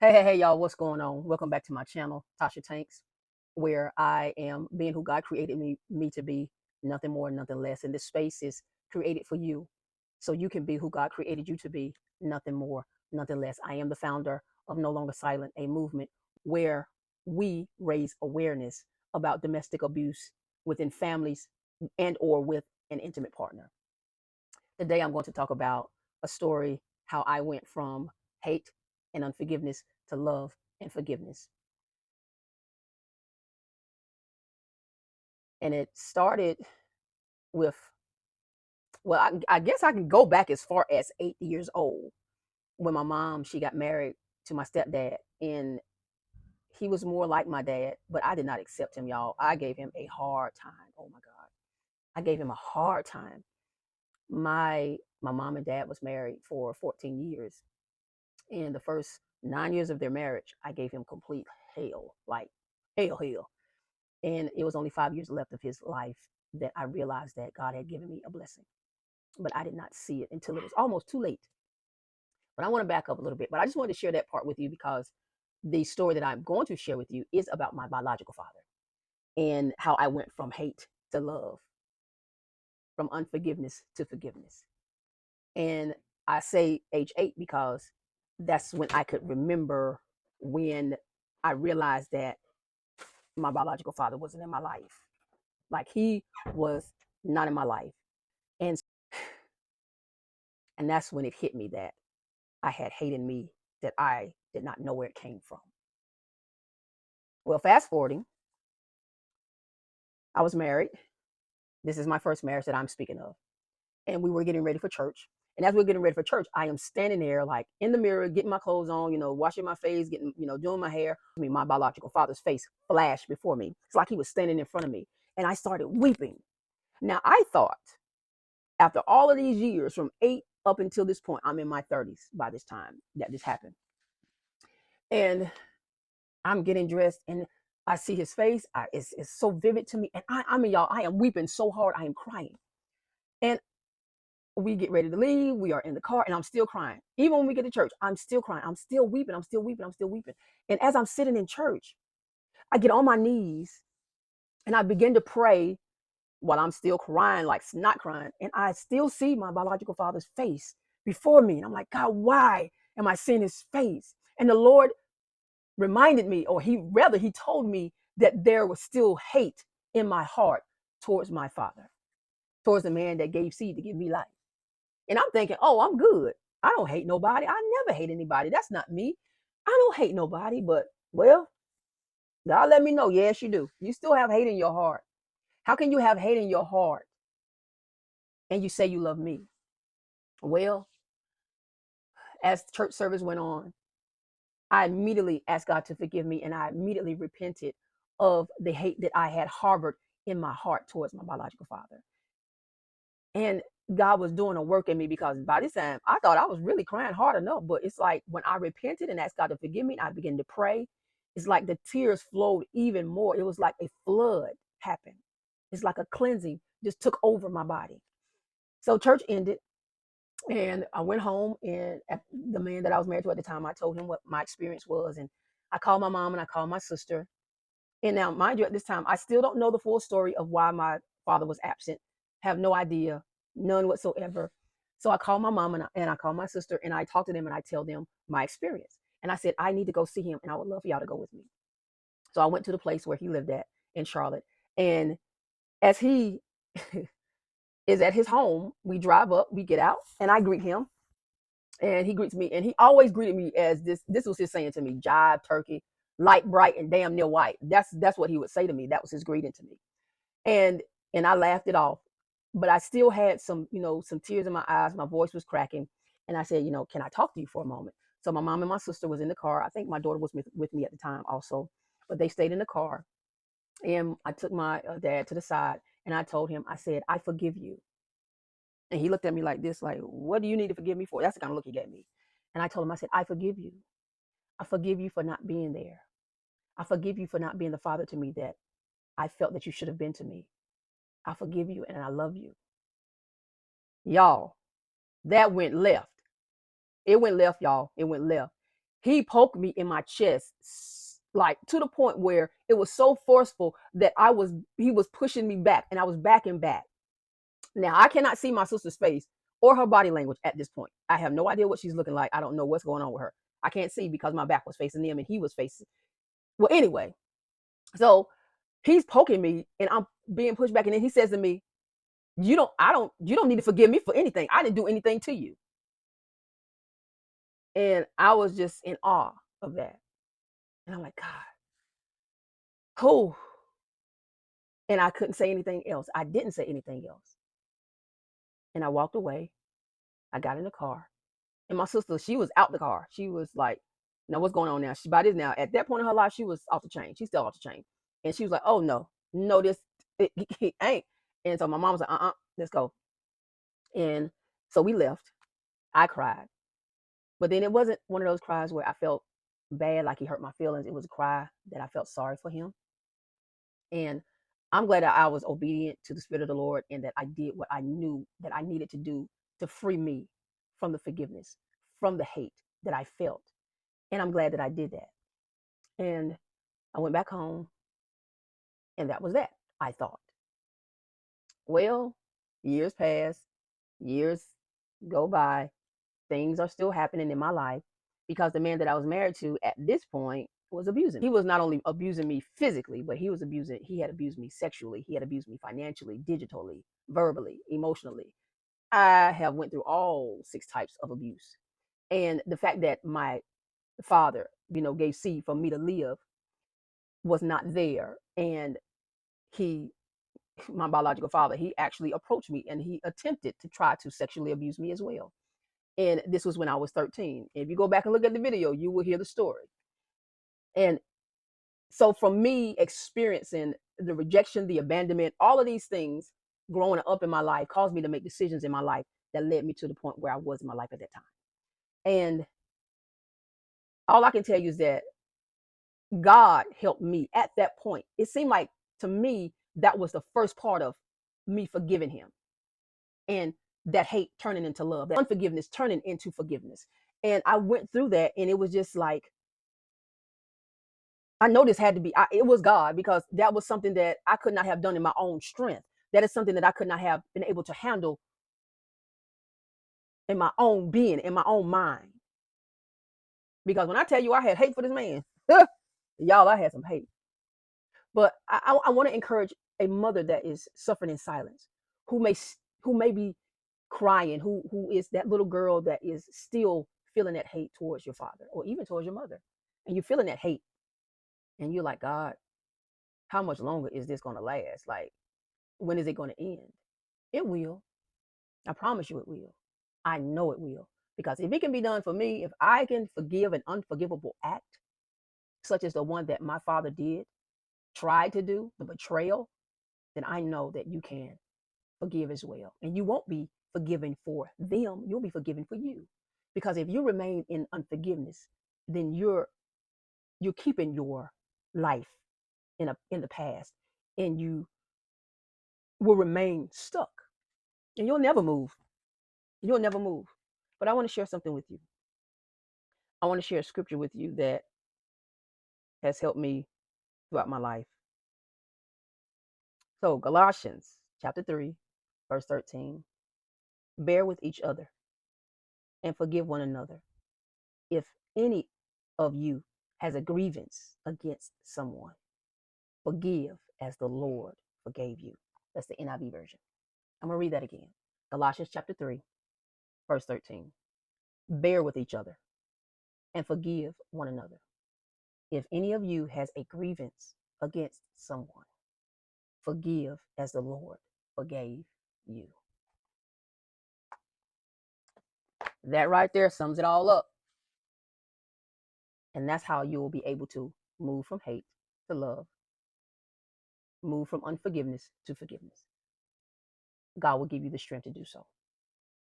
Hey, y'all, what's going on? Welcome back to my channel, Tasha Tanks, where I am being who God created me to be, nothing more, nothing less. And this space is created for you, so you can be who God created you to be, nothing more, nothing less. I am the founder of No Longer Silent, a movement where we raise awareness about domestic abuse within families and or with an intimate partner. Today, I'm going to talk about a story, how I went from hate and unforgiveness to love and forgiveness. And it started with, well, I guess I can go back as far as 8 years old when my mom, she got married to my stepdad. And he was more like my dad, but I did not accept him, y'all. I gave him a hard time. Oh my God. I gave him a hard time. My mom and dad was married for 14 years. In the first 9 years of their marriage, I gave him complete hell, like hell. And it was only 5 years left of his life that I realized that God had given me a blessing. But I did not see it until it was almost too late. But I want to back up a little bit. But I just wanted to share that part with you because the story that I'm going to share with you is about my biological father and how I went from hate to love, from unforgiveness to forgiveness. And I say age 8 because that's when I could remember when I realized that my biological father wasn't in my life. Like he was not in my life. And that's when it hit me that I had hate in me that I did not know where it came from. Well, fast forwarding, I was married. This is my first marriage that I'm speaking of. And we were getting ready for church. And as we are getting ready for church, I am standing there like in the mirror, getting my clothes on, washing my face, getting, doing my hair. My biological father's face flashed before me. It's like he was standing in front of me. And I started weeping. Now, I thought after all of these years, from 8 up until this point, I'm in my 30s by this time that this happened. And I'm getting dressed and I see his face. It's so vivid to me. And I mean, y'all, I am weeping so hard. I am crying. And we get ready to leave. We are in the car and I'm still crying. Even when we get to church, I'm still crying. I'm still weeping. I'm still weeping. I'm still weeping. And as I'm sitting in church, I get on my knees and I begin to pray while I'm still crying, like not crying. And I still see my biological father's face before me. And I'm like, God, why am I seeing his face? And the Lord reminded me, or he told me that there was still hate in my heart towards my father, towards the man that gave seed to give me life. And I'm thinking, oh, I'm good. I don't hate nobody. I never hate anybody. That's not me. I don't hate nobody. But, well, God let me know. Yes, you do. You still have hate in your heart. How can you have hate in your heart and you say you love me? Well, as church service went on, I immediately asked God to forgive me and I immediately repented of the hate that I had harbored in my heart towards my biological father. And God was doing a work in me because by this time I thought I was really crying hard enough. But it's like when I repented and asked God to forgive me, and I began to pray. It's like the tears flowed even more. It was like a flood happened. It's like a cleansing just took over my body. So church ended and I went home, and the man that I was married to at the time, I told him what my experience was. And I called my mom and I called my sister. And now, mind you, at this time, I still don't know the full story of why my father was absent. Have no idea, none whatsoever. So I called my mom and I called my sister and I talked to them and I tell them my experience. And I said, I need to go see him and I would love for y'all to go with me. So I went to the place where he lived at in Charlotte. And as he is at his home, we drive up, we get out, and I greet him. And he greets me, and he always greeted me as this was his saying to me: jive turkey, light bright and damn near white. That's what he would say to me. That was his greeting to me. And I laughed it off, but I still had some tears in my eyes. My voice was cracking, and I said, can I talk to you for a moment? So my mom and my sister was in the car. I think my daughter was with me at the time also, but they stayed in the car. And I took my dad to the side and I told him, I said, I forgive you. And he looked at me like this, like, what do you need to forgive me for? That's the kind of look he gave me. And I told him, I said, I forgive you. I forgive you for not being there. I forgive you for not being the father to me that I felt that you should have been to me. I forgive you and I love you. Y'all, that went left. It went left, y'all. It went left. He poked me in my chest, like to the point where it was so forceful that he was pushing me back and I was backing back. Now I cannot see my sister's face or her body language at this point. I have no idea what she's looking like. I don't know what's going on with her. I can't see because my back was facing them and he was facing. Well, anyway, so he's poking me and I'm being pushed back. And then he says to me, you don't need to forgive me for anything. I didn't do anything to you. And I was just in awe of that. And I'm like, God, who? And I couldn't say anything else. I didn't say anything else. And I walked away. I got in the car. And my sister, she was out the car. She was like, now what's going on now? She by this now, at that point in her life, she was off the chain. She's still off the chain. And she was like, oh no, this it ain't. And so my mom was like, let's go. And so we left. I cried. But then it wasn't one of those cries where I felt bad, like he hurt my feelings. It was a cry that I felt sorry for him. And I'm glad that I was obedient to the Spirit of the Lord and that I did what I knew that I needed to do to free me from the forgiveness, from the hate that I felt. And I'm glad that I did that. And I went back home, and that was that, I thought. Well, years pass, years go by, things are still happening in my life because the man that I was married to at this point was abusing me. He was not only abusing me physically, but he had abused me sexually. He had abused me financially, digitally, verbally, emotionally. I have went through all 6 types of abuse. And the fact that my father, gave seed for me to live was not there. And he, my biological father, he actually approached me and he attempted to try to sexually abuse me as well. And this was when I was 13. If you go back and look at the video, you will hear the story. And so from me experiencing the rejection, the abandonment, all of these things growing up in my life caused me to make decisions in my life that led me to the point where I was in my life at that time. And all I can tell you is that God helped me at that point. It seemed like to me that was the first part of me forgiving him, and that hate turning into love, that unforgiveness turning into forgiveness. And I went through that, and it was just like, I know this had to be, it was God, because that was something that I could not have done in my own strength. That is something that I could not have been able to handle in my own being, in my own mind. Because when I tell you I had hate for this man, y'all, I had some hate. But I want to encourage a mother that is suffering in silence, who may be crying, who is that little girl that is still feeling that hate towards your father or even towards your mother. And you're feeling that hate. And you're like, God, how much longer is this going to last? Like, when is it going to end? It will. I promise you it will. I know it will. Because if it can be done for me, if I can forgive an unforgivable act, such as the one that my father did, tried to do, the betrayal, then I know that you can forgive as well. And you won't be forgiven for them, you'll be forgiven for you. Because if you remain in unforgiveness, then you're keeping your life in the past, and you will remain stuck. And you'll never move. You'll never move. But I want to share something with you. I want to share a scripture with you that has helped me throughout my life. So, Colossians chapter 3, verse 13. Bear with each other and forgive one another. If any of you has a grievance against someone, forgive as the Lord forgave you. That's the NIV version. I'm going to read that again. Colossians chapter 3, verse 13. Bear with each other and forgive one another. If any of you has a grievance against someone, forgive as the Lord forgave you. That right there sums it all up. And that's how you will be able to move from hate to love, move from unforgiveness to forgiveness. God will give you the strength to do so.